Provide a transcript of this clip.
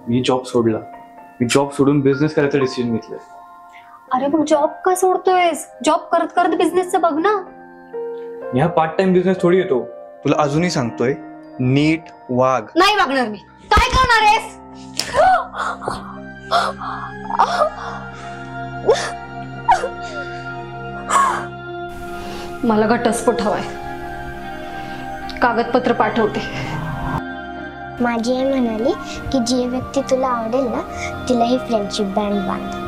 मी job सोडला. मी job सोडून business करायचा डिसिजन घेतलाय. अरे मग जॉब का सोडतोयस? जॉब करत करत बिझनेसचं बघ ना. मी हा पार्ट टाइम बिझनेस थोडी येतो. तुला अजूनही सांगतोय, नीट वाग. नाही वागणार मी. काय करणार आहेस? मला घटस्फोट हवाय. कागदपत्र पाठवते. माझी आई म्हणाली की जी व्यक्ती तुला आवडेल ना तिला ही फ्रेंडशिप बँड बांध.